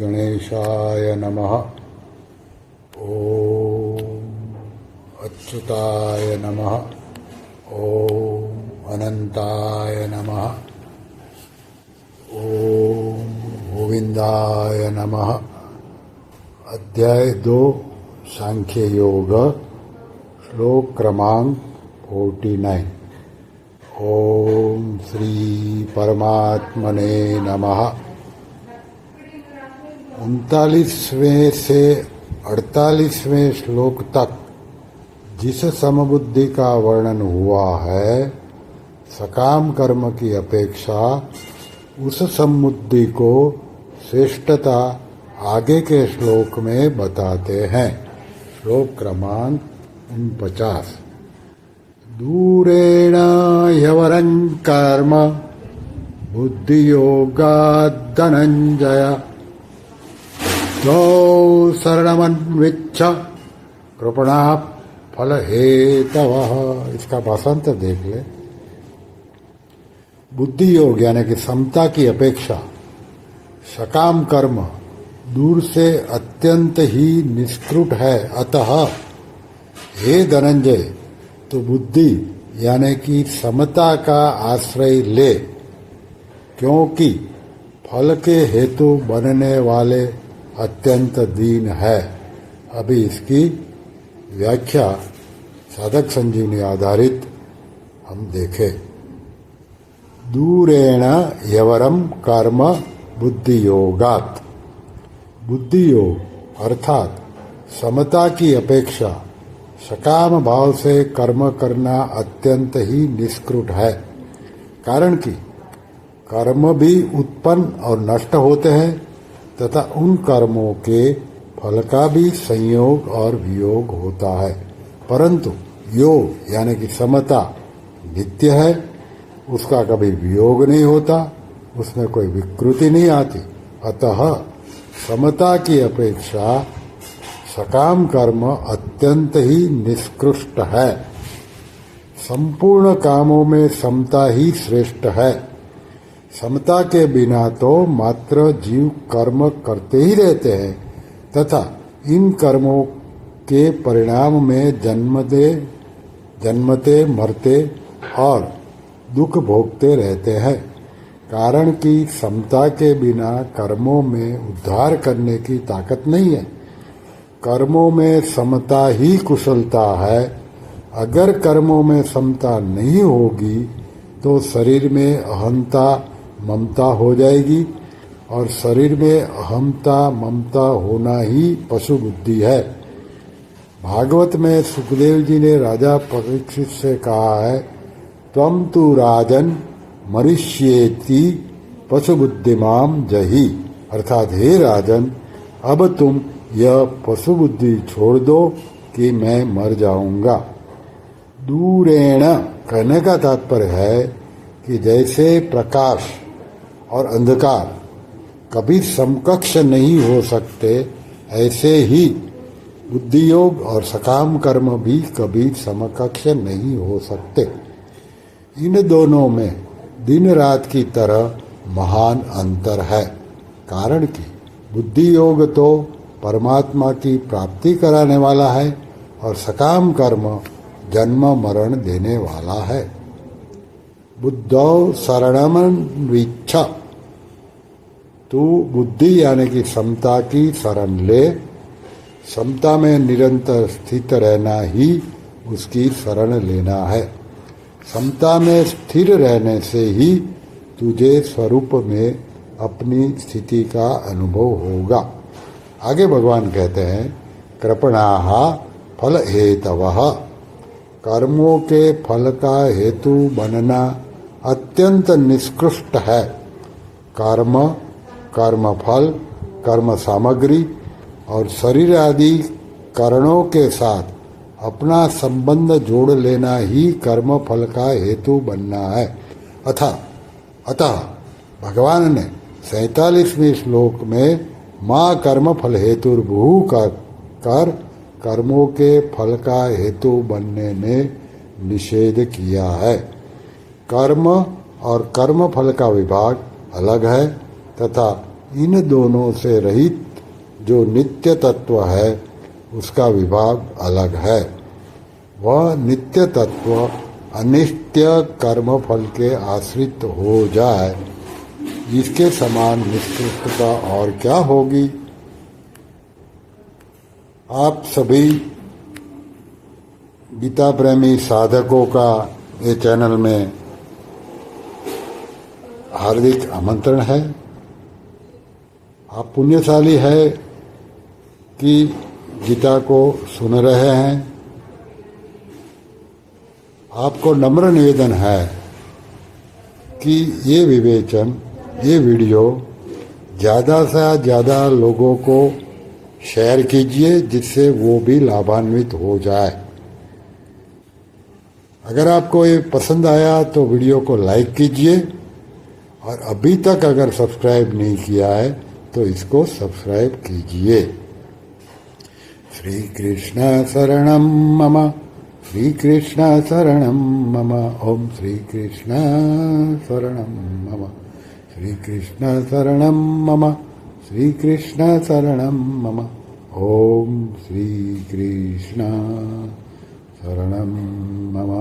गणेशाय नमः। ओम अच्युताय नमः। ओम अनंताय नमः। ओम गोविंदाय नमः। अध्याय 2 सांख्य योग, श्लोक क्रमांक 49। ओम श्री परमात्मने नमः। 39वें से 48वें श्लोक तक जिस समबुद्धि का वर्णन हुआ है, सकाम कर्म की अपेक्षा उस समबुद्धि को श्रेष्ठता आगे के श्लोक में बताते हैं। श्लोक क्रमांक 49। दूरेण ह्यवरं कर्म बुद्धियोगात् धनंजय द्वौ शरणमन्विच्छ कृपणा फल हेतवः। इसका भाषांतर देख ले। बुद्धि योग यानी कि समता की अपेक्षा सकाम कर्म दूर से अत्यंत ही निष्कृत है। अतः हे धनंजय, तो बुद्धि यानी कि समता का आश्रय ले, क्योंकि फल के हेतु बनने वाले अत्यंत दीन है। अभी इसकी व्याख्या साधक संजीवनी आधारित हम देखें। दूरेण यवरम कर्म बुद्धि योगात। बुद्धि योग अर्थात समता की अपेक्षा सकाम भाव से कर्म करना अत्यंत ही निष्कृत है। कारण कि कर्म भी उत्पन्न और नष्ट होते हैं तथा उन कर्मों के फल का भी संयोग और वियोग होता है, परंतु योग यानी कि समता नित्य है, उसका कभी वियोग नहीं होता, उसमें कोई विकृति नहीं आती। अतः समता की अपेक्षा सकाम कर्म अत्यंत ही निष्कृष्ट है। संपूर्ण कामों में समता ही श्रेष्ठ है। समता के बिना तो मात्र जीव कर्म करते ही रहते हैं तथा इन कर्मों के परिणाम में जन्मते मरते और दुख भोगते रहते हैं। कारण कि समता के बिना कर्मों में उद्धार करने की ताकत नहीं है। कर्मों में समता ही कुशलता है। अगर कर्मों में समता नहीं होगी तो शरीर में अहंता ममता हो जाएगी, और शरीर में अहंता ममता होना ही पशु बुद्धि है। भागवत में सुखदेव जी ने राजा परीक्षित से कहा है, त्वम तु राजन मरिष्येति पशु बुद्धिमाम जही। अर्थात हे राजन, अब तुम यह पशु बुद्धि छोड़ दो कि मैं मर जाऊंगा। दूरेण कहने का तात्पर्य है कि जैसे प्रकाश और अंधकार कभी समकक्ष नहीं हो सकते, ऐसे ही बुद्धि योग और सकाम कर्म भी कभी समकक्ष नहीं हो सकते। इन दोनों में दिन रात की तरह महान अंतर है। कारण कि बुद्धि योग तो परमात्मा की प्राप्ति कराने वाला है और सकाम कर्म जन्म मरण देने वाला है। बुद्धौ शरणमन्विच्छ, तू बुद्धि यानी कि समता की शरण ले। समता में निरंतर स्थित रहना ही उसकी शरण लेना है। समता में स्थिर रहने से ही तुझे स्वरूप में अपनी स्थिति का अनुभव होगा। आगे भगवान कहते हैं, कृपणाः फल हेतवः। कर्मों के फल का हेतु बनना अत्यंत निष्कृष्ट है। कर्म, कर्म फल, कर्म सामग्री और शरीर आदि करणों के साथ अपना संबंध जोड़ लेना ही कर्म फल का हेतु बनना है। अतः भगवान ने 47वें श्लोक में माँ कर्म फल हेतुर्भुः कर कर्मों के फल का हेतु बनने में निषेध किया है। कर्म और कर्म फल का विभाग अलग है तथा इन दोनों से रहित जो नित्य तत्व है उसका विभाग अलग है। वह नित्य तत्व अनित्य कर्म फल के आश्रित हो जाए, इसके समान निष्कृष्टता और क्या होगी। आप सभी गीता प्रेमी साधकों का ये चैनल में हार्दिक आमंत्रण है। आप पुण्यशाली है कि गीता को सुन रहे हैं। आपको नम्र निवेदन है कि ये विवेचन, ये वीडियो ज़्यादा से ज़्यादा लोगों को शेयर कीजिए, जिससे वो भी लाभान्वित हो जाए। अगर आपको ये पसंद आया तो वीडियो को लाइक कीजिए, और अभी तक अगर सब्सक्राइब नहीं किया है तो इसको सब्सक्राइब कीजिए। श्री कृष्ण शरणम मम, श्री कृष्ण शरणम मम, ओम श्री कृष्ण शरणम मम, श्री कृष्ण शरणम मम, श्री कृष्ण शरणम मम, ओम श्री कृष्ण शरणम मम।